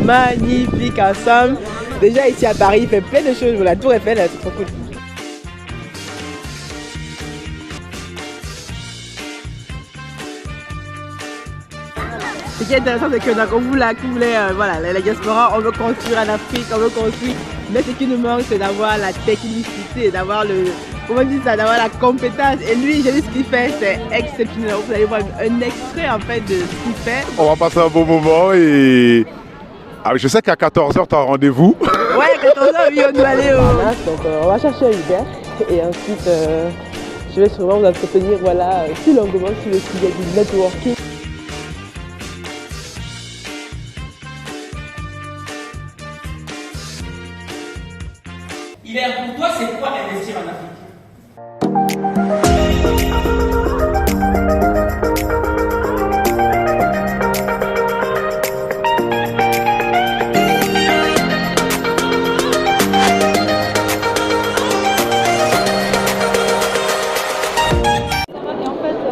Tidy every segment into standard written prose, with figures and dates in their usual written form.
magnifiques ensemble. Déjà ici à Paris, il fait plein de choses. La Tour Eiffel, c'est trop cool. Ce qui est intéressant, c'est que donc, on voulait voilà, la diaspora, on veut construire en Afrique, on veut construire. Mais ce qui nous manque, c'est d'avoir la technicité, d'avoir le, comment dire ça, d'avoir la compétence. Et lui, j'ai vu ce qu'il fait, c'est exceptionnel. Vous allez voir un extrait en fait de ce qu'il fait. On va passer un bon moment et je sais qu'à 14h, tu as rendez-vous. Ouais, à 14h, oui, on doit aller au... Donc on va chercher un Uber et ensuite je vais sûrement vous entretenir voilà, plus longuement sur le sujet du networking. Hilaire, pour toi, c'est quoi investir en Afrique?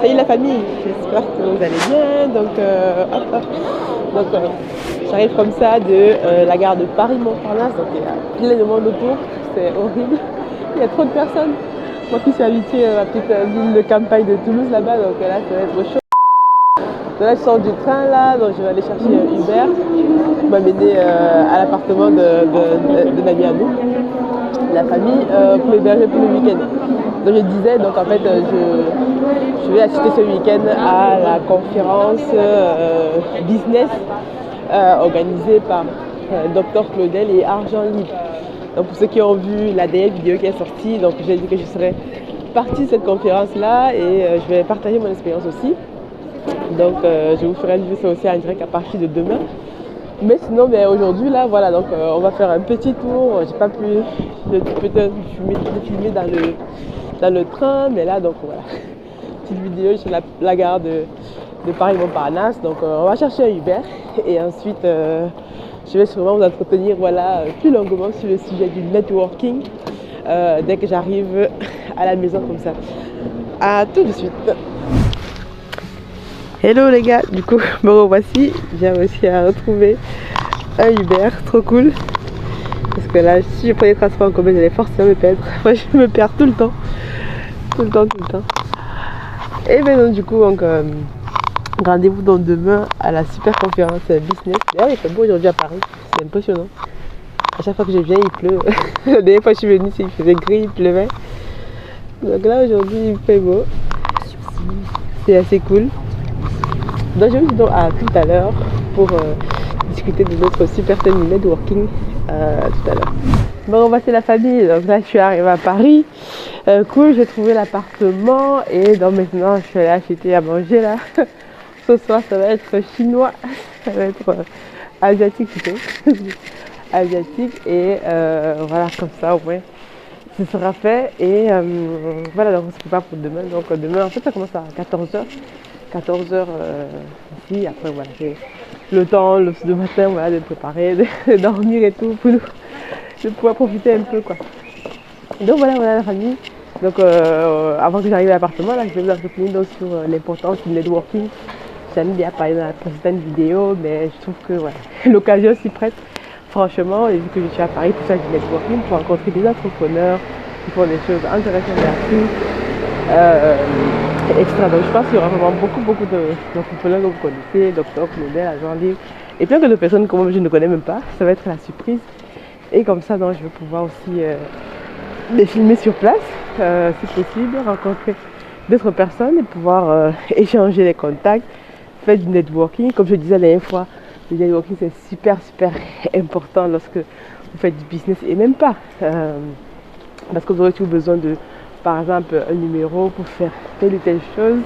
Salut la famille, j'espère que vous allez bien. Donc, j'arrive comme ça de la gare de Paris-Montparnasse, donc il y a plein de monde autour, c'est horrible. Il y a trop de personnes. Moi qui suis habituée à ma petite ville de campagne de Toulouse là-bas, donc là ça va être chaud. Donc là je sors du train là, donc je vais aller chercher Uber pour m'amener à l'appartement de Nami à nous, la famille, pour l'héberger pour le week-end. Donc je disais, donc en fait je vais assister ce week-end à la conférence business organisée par Dr Claudel et Argent Libre. Donc pour ceux qui ont vu la dernière vidéo qui est sortie, donc j'ai dit que je serais partie de cette conférence là et je vais partager mon expérience aussi. Donc je vous ferai vivre ça aussi en direct à partir de demain. Mais sinon, aujourd'hui là, voilà, donc on va faire un petit tour. J'ai pas pu peut-être filmer dans le train, mais là donc voilà, petite vidéo sur la gare de Paris-Montparnasse. Donc on va chercher un Uber et ensuite je vais sûrement vous entretenir voilà, plus longuement sur le sujet du networking dès que j'arrive à la maison comme ça. À tout de suite. Hello les gars, du coup me revoici, j'ai réussi à retrouver un Uber, trop cool. Parce que là, si je prenais les transports en commun, j'allais forcément me perdre. Moi je me perds tout le temps. Tout le temps. Et maintenant du coup, donc, rendez-vous donc demain à la super conférence business. D'ailleurs il fait beau aujourd'hui à Paris, c'est impressionnant. À chaque fois que je viens il pleut. La dernière fois que je suis venue, il faisait gris, il pleuvait. Donc là aujourd'hui il fait beau. C'est assez cool. Donc je vous dis donc à tout à l'heure pour discuter de notre super thème networking tout à l'heure. Bon, voici la famille. Donc là je suis arrivée à Paris. Cool, j'ai trouvé l'appartement et donc maintenant je suis allée acheter à manger là. Ce soir ça va être chinois, ça va être asiatique plutôt. Asiatique et voilà, comme ça au moins ce sera fait et voilà, donc on se prépare pour demain. Donc demain en fait ça commence à 14h. 14h ici, après voilà, j'ai le temps le matin voilà, de préparer, de dormir et tout pour de pouvoir profiter un peu quoi. Donc voilà la famille. Donc avant que j'arrive à l'appartement, là je vais vous entretenir donc, sur l'importance du networking. J'en ai déjà parlé dans la précédente vidéo, mais je trouve que voilà, l'occasion s'y prête. Franchement, et vu que je suis à Paris pour faire du networking, pour rencontrer des entrepreneurs qui font des choses intéressantes à extra. Donc je pense qu'il y aura vraiment beaucoup d'entrepreneurs que vous connaissez, Dr Claudel, Agent Libre, et plein de personnes que moi je ne connais même pas. Ça va être la surprise. Et comme ça, donc, je vais pouvoir aussi les filmer sur place, si possible, rencontrer d'autres personnes et pouvoir échanger les contacts, faire du networking. Comme je disais la dernière fois, le networking c'est super important lorsque vous faites du business et même pas. Parce que vous aurez toujours besoin de, par exemple, un numéro pour faire telle ou telle chose.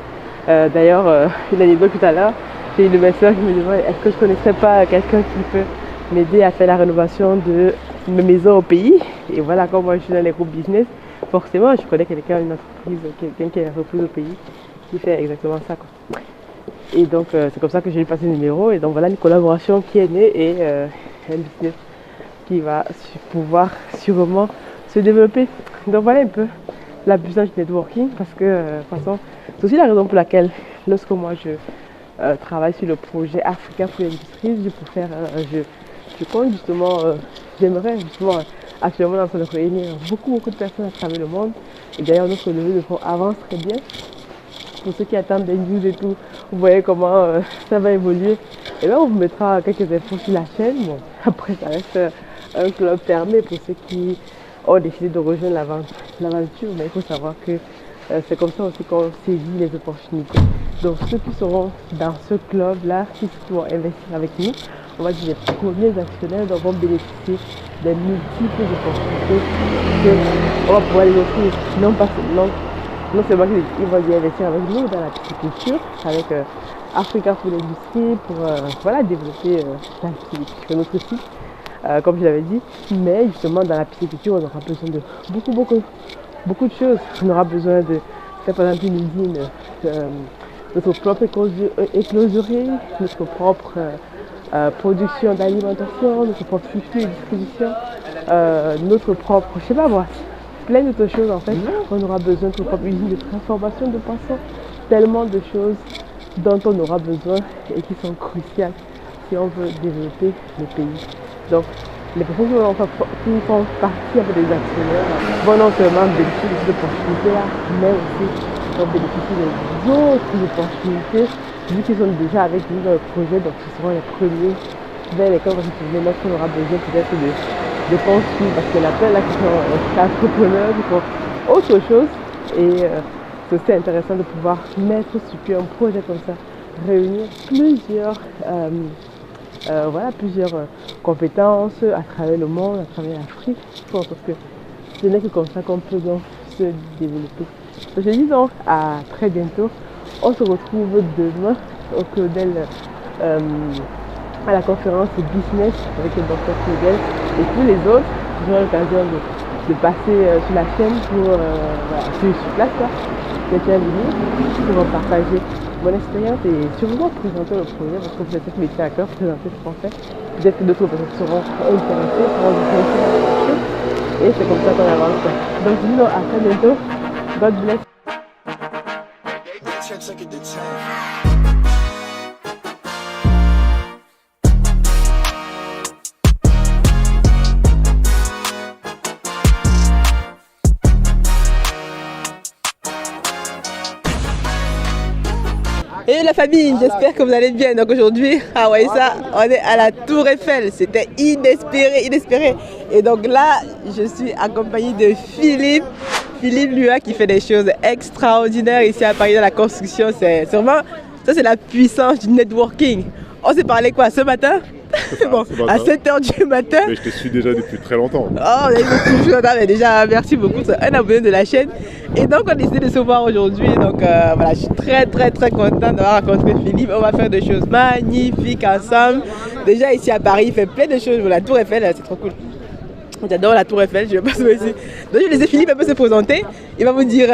D'ailleurs, une anecdote tout à l'heure, j'ai une soeur qui me demande est-ce que je ne connaîtrais pas quelqu'un qui peut m'aider à faire la rénovation de mes maisons au pays. Et voilà, comme moi je suis dans les groupes business, forcément je connais quelqu'un, une entreprise, quelqu'un qui a une entreprise au pays qui fait exactement ça quoi. Et donc c'est comme ça que j'ai eu passé le numéro. Et donc voilà une collaboration qui est née et un business qui va pouvoir sûrement se développer. Donc voilà un peu la puissance du networking, parce que de toute façon c'est aussi la raison pour laquelle lorsque moi je travaille sur le projet africain pour l'industrie, je compte justement, j'aimerais justement actuellement en train de réunir beaucoup de personnes à travers le monde. Et d'ailleurs notre levée de fonds avance très bien. Pour ceux qui attendent des news et tout, vous voyez comment ça va évoluer. Et là on vous mettra quelques infos sur la chaîne. Bon, après ça reste un club fermé pour ceux qui ont décidé de rejoindre l'aventure, mais il faut savoir que c'est comme ça aussi qu'on saisit les opportunités. Donc ceux qui seront dans ce club-là, qui vont investir avec nous, on va dire les premiers actionnaires, donc vont bénéficier des multiples opportunités qu'on va pouvoir les offrir. Non seulement qu'ils vont y investir avec nous dans la pisciculture, avec Africa Food Industry pour voilà, développer la pisciculture sur notre site. Comme je l'avais dit, mais justement dans la pisciculture, on aura besoin de beaucoup de choses. On aura besoin de faire par exemple une usine, notre propre écloserie, notre propre production d'alimentation, notre propre futur et distribution, notre propre, je sais pas moi, plein d'autres choses en fait. On aura besoin de notre propre usine de transformation de poissons, tellement de choses dont on aura besoin et qui sont cruciales si on veut développer le pays. Donc, les personnes qui font partie avec des actionnaires vont non seulement bénéficier de cette opportunité-là, mais aussi vont bénéficier des autres opportunités, vu qu'ils sont déjà avec nous dans le projet, donc ce seront les premiers vers lesquels on va se tourner. Lorsqu'on aura besoin peut-être de construire, parce qu'il y en a plein là qui sont entrepreneurs, qui font autre chose, et c'est aussi intéressant de pouvoir mettre sur pied un projet comme ça, réunir plusieurs compétences à travers le monde, à travers l'Afrique, parce que ce n'est que comme ça qu'on peut donc se développer. Donc, je dis donc à très bientôt. On se retrouve demain au Claudel à la conférence business avec le Dr Claudel et tous les autres. J'aurai l'occasion de passer sur la chaîne pour sur place pour partager mon expérience et surtout présenter le projet parce que vous êtes métier à cœur, présenter ce qu'on fait. Peut-être que d'autres personnes seront intéressées, seront intéressées à la chose et c'est comme ça qu'on avance. Donc je dis à très bientôt. God bless. Et la famille, j'espère que vous allez bien. Donc aujourd'hui, on est à la Tour Eiffel. C'était inespéré. Et donc là, je suis accompagnée de Philippe Lua qui fait des choses extraordinaires ici à Paris dans la construction. C'est sûrement, ça c'est la puissance du networking. On s'est parlé quoi ce matin? Bon, à 7h du matin. Mais je te suis déjà depuis très longtemps. Oh, toujours là, mais déjà merci beaucoup, c'est un abonné de la chaîne. Et donc on a décidé de se voir aujourd'hui. Donc voilà, je suis très contente d'avoir rencontré Philippe. On va faire des choses magnifiques ensemble. Déjà ici à Paris, il fait plein de choses. La Tour Eiffel, c'est trop cool. J'adore la Tour Eiffel, je vais pas ici. Donc je vais laisser Philippe un peu se présenter. Il va vous dire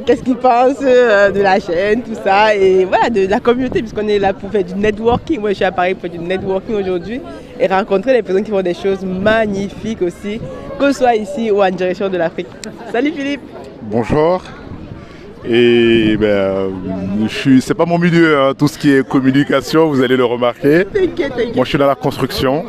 qu'est-ce qu'il pense de la chaîne, tout ça, et voilà, de la communauté, puisqu'on est là pour faire du networking. Moi je suis à Paris pour faire du networking aujourd'hui et rencontrer les personnes qui font des choses magnifiques aussi, que ce soit ici ou en direction de l'Afrique. Salut Philippe. Bonjour. Et c'est pas mon milieu, hein, tout ce qui est communication, vous allez le remarquer. T'inquiète. Moi je suis dans la construction.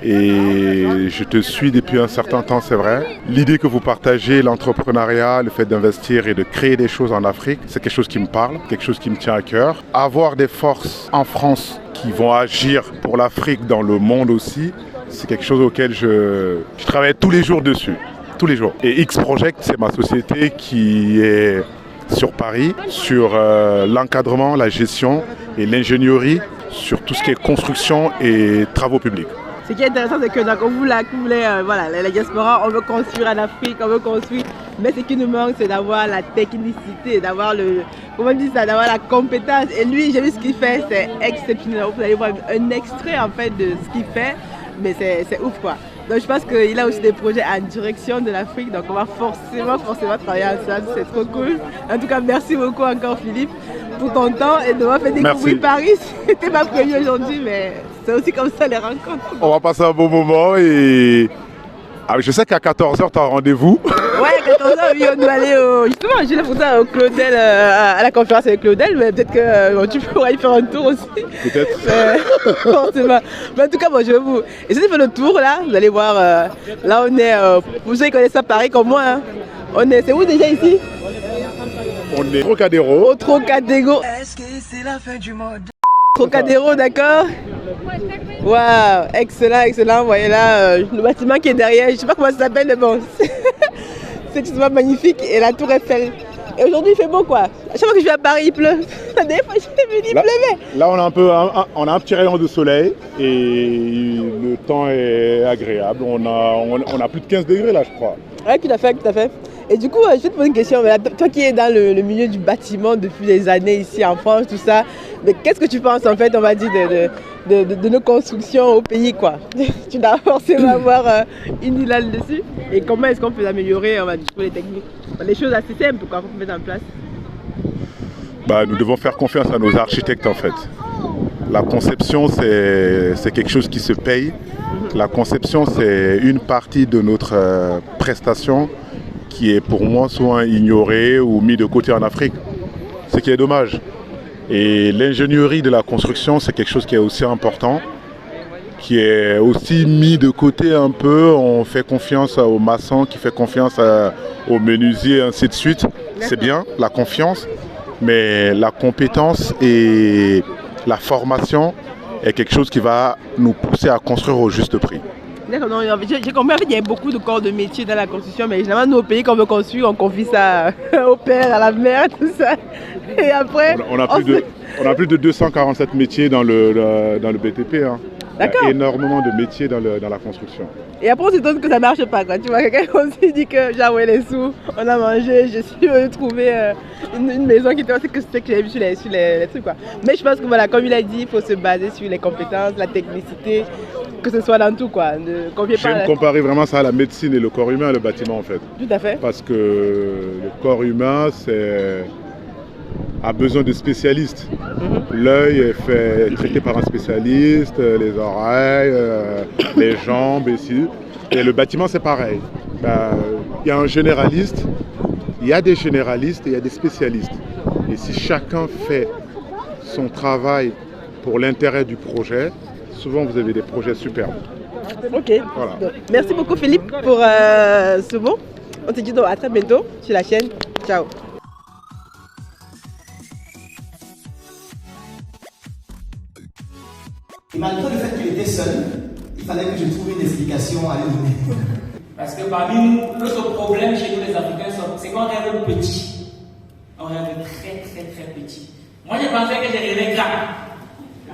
Et je te suis depuis un certain temps, c'est vrai. L'idée que vous partagez, l'entrepreneuriat, le fait d'investir et de créer des choses en Afrique, c'est quelque chose qui me parle, quelque chose qui me tient à cœur. Avoir des forces en France qui vont agir pour l'Afrique dans le monde aussi, c'est quelque chose auquel je travaille tous les jours dessus, tous les jours. Et X-Project, c'est ma société qui est sur Paris, sur l'encadrement, la gestion et l'ingénierie, sur tout ce qui est construction et travaux publics. Ce qui est intéressant, c'est que la diaspora, on veut construire en Afrique, on veut construire, mais ce qui nous manque, c'est d'avoir la technicité, d'avoir d'avoir la compétence. Et lui, j'ai vu ce qu'il fait, c'est exceptionnel. Vous allez voir un extrait en fait de ce qu'il fait, mais c'est ouf quoi. Donc je pense qu'il a aussi des projets en direction de l'Afrique, donc on va forcément travailler ensemble, c'est trop cool. En tout cas, merci beaucoup encore Philippe pour ton temps et de m'avoir fait découvrir Paris. C'était ma première aujourd'hui, mais c'est aussi comme ça les rencontres. On va passer un bon moment et je sais qu'à 14h tu as rendez-vous. Ouais, 14h, oui, on doit aller au... Justement, j'ai la photo au Claudel, à la conférence avec Claudel, mais peut-être que tu pourras y faire un tour aussi. Peut-être. Forcément. Mais en tout cas, bon, je vais vous... Essayez de faire le tour, là. Vous allez voir, là, on est... pour ceux qui connaissent ça pareil comme moi, hein. On est... C'est où déjà ici? On est Trocadéro. Au Trocadéro. Est-ce que c'est la fin du monde? Trocadéro, d'accord. Waouh, excellent, excellent. Vous voyez là, le bâtiment qui est derrière, je sais pas comment ça s'appelle, mais bon, c'est absolument magnifique. Et la tour Eiffel. Et aujourd'hui, il fait beau quoi. À chaque fois que je vais à Paris, il pleut. La dernière fois que je suis venue, il pleuvait. Là, on a un petit rayon de soleil et le temps est agréable. On a plus de 15 degrés là, je crois. Oui, tout à fait, tout à fait. Et du coup, je vais te poser une question. Toi qui es dans le milieu du bâtiment depuis des années ici en France, tout ça, mais qu'est-ce que tu penses en fait, on va dire, de nos constructions au pays quoi? Tu dois forcément avoir une idée là-dessus. Et comment est-ce qu'on peut améliorer, on va dire, les techniques? Les choses assez simples quoi, qu'on peut mettre en place. Nous devons faire confiance à nos architectes en fait. La conception, c'est quelque chose qui se paye. La conception, c'est une partie de notre prestation qui est pour moi souvent ignorée ou mise de côté en Afrique. Ce qui est dommage. Et l'ingénierie de la construction, c'est quelque chose qui est aussi important, qui est aussi mis de côté un peu. On fait confiance aux maçons, qui fait confiance aux menuisiers, ainsi de suite. C'est bien, la confiance, mais la compétence et la formation est quelque chose qui va nous pousser à construire au juste prix. D'accord, non, j'ai compris, en fait, il y a beaucoup de corps de métier dans la construction, mais généralement, nous, au pays, quand on veut construire, on confie ça au père, à la mère, tout ça. Et après... On a plus de 247 métiers dans le BTP. Hein. Il y a énormément de métiers dans la construction. Et après, on s'étonne que ça ne marche pas. Quoi. Tu vois, quelqu'un on s'est dit que j'ai envoyé les sous, on a mangé, je suis venu trouver une maison qui était aussi que c'était que j'avais vu sur les trucs. Quoi. Mais je pense que voilà, comme il a dit, il faut se baser sur les compétences, la technicité, que ce soit dans tout. Quoi. J'aime comparer vraiment ça à la médecine et le corps humain, le bâtiment en fait. Tout à fait. Parce que le corps humain, a besoin de spécialistes. L'œil est traité par un spécialiste, les oreilles, les jambes ici. Et le bâtiment c'est pareil. Il y a un généraliste, il y a des généralistes et il y a des spécialistes. Et si chacun fait son travail pour l'intérêt du projet, souvent vous avez des projets superbes. Ok. Voilà. Donc, merci beaucoup Philippe pour ce mot. On se dit donc à très bientôt sur la chaîne. Ciao. Et malgré le fait qu'il était seul, il fallait que je trouve une explication à lui donner. Parce que parmi nous, notre problème chez nous les Africains, c'est qu'on rêve petit. On rêve très très très petit. Moi je pensais que j'ai rêvé grand.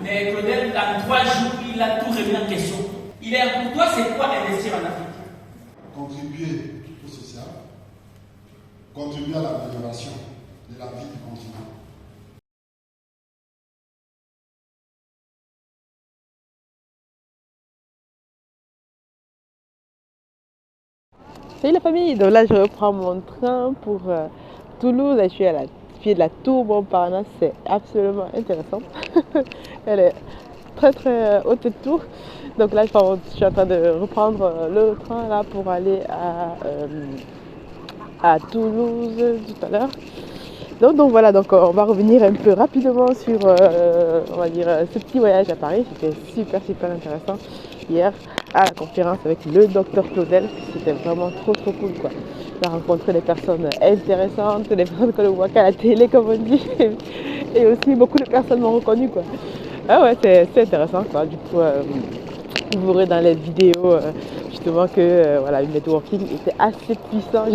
Mais Claudel, dans 3 jours, il a tout remis en question. Pour toi, c'est quoi investir en Afrique? Contribuer au social, contribuer à l'amélioration de la vie du continent. Salut la famille, donc là je reprends mon train pour Toulouse. Là, je suis à la pied de la tour Montparnasse, c'est absolument intéressant. Elle est très très haute cette tour. Donc là je suis en train de reprendre le train là pour aller à Toulouse tout à l'heure. Donc voilà, donc on va revenir un peu rapidement sur on va dire ce petit voyage à Paris. C'était super intéressant hier à la conférence avec le docteur Claudel. C'était vraiment trop cool quoi. J'ai rencontré des personnes intéressantes, des personnes que l'on voit qu'à la télé comme on dit, et aussi beaucoup de personnes m'ont reconnu quoi. Ah ouais, c'est intéressant quoi. Du coup vous verrez dans les vidéos justement que voilà, le networking était assez puissant.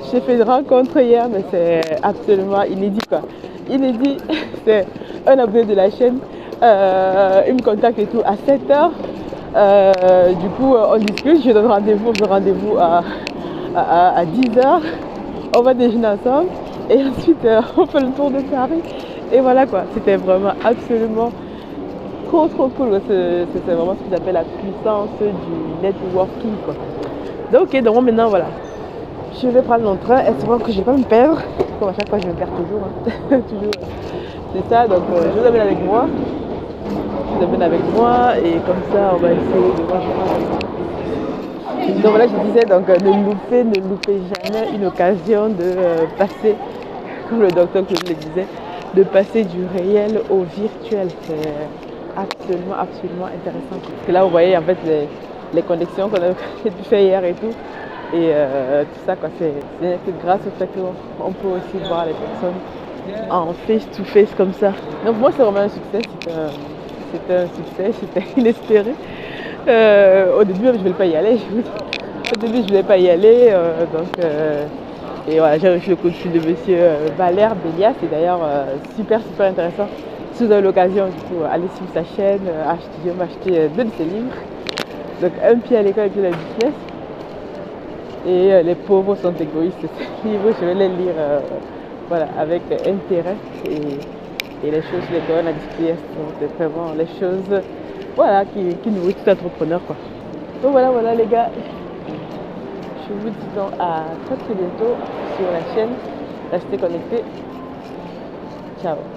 J'ai fait une rencontre hier, mais c'est absolument inédit quoi. Inédit, c'est un abonné de la chaîne, il me contacte et tout à 7h. Du coup on discute, je donne rendez-vous à 10h. On va déjeuner ensemble et ensuite on fait le tour de Paris. Et voilà quoi, c'était vraiment absolument trop cool. C'est vraiment ce qu'ils appellent la puissance du networking quoi. Donc maintenant voilà. Je vais prendre mon train, espérant que je ne vais pas me perdre. Comme à chaque fois, je me perds toujours. Hein. Toujours. C'est ça, donc je vous amène avec moi. Et comme ça, on va essayer de voir. Donc voilà, je disais, donc, ne loupez jamais une occasion de passer, comme le docteur Claude le disait, de passer du réel au virtuel. C'est absolument intéressant. Parce que là, vous voyez en fait les connexions qu'on a pu faire hier et tout. Et tout ça, quoi, c'est que grâce au fait qu'on peut aussi voir les personnes en face-to-face comme ça. Donc moi, c'est vraiment un succès. C'était un succès, c'était inespéré. Au début, je ne voulais pas y aller. Et voilà, j'ai reçu le coup de fil de monsieur Valère Bélias. C'est d'ailleurs super intéressant. Si vous avez l'occasion, du coup, allez sur sa chaîne, acheter 2 de ses livres. Donc, Un pied à l'école et puis la business. Et Les pauvres sont égoïstes. Ces livres, je vais les lire voilà, avec intérêt. Et les choses, les donnes à discuter, c'est vraiment les choses voilà, qui nourrissent tout entrepreneur, quoi. Donc voilà les gars. Je vous dis donc à très bientôt sur la chaîne. Restez connectés. Ciao.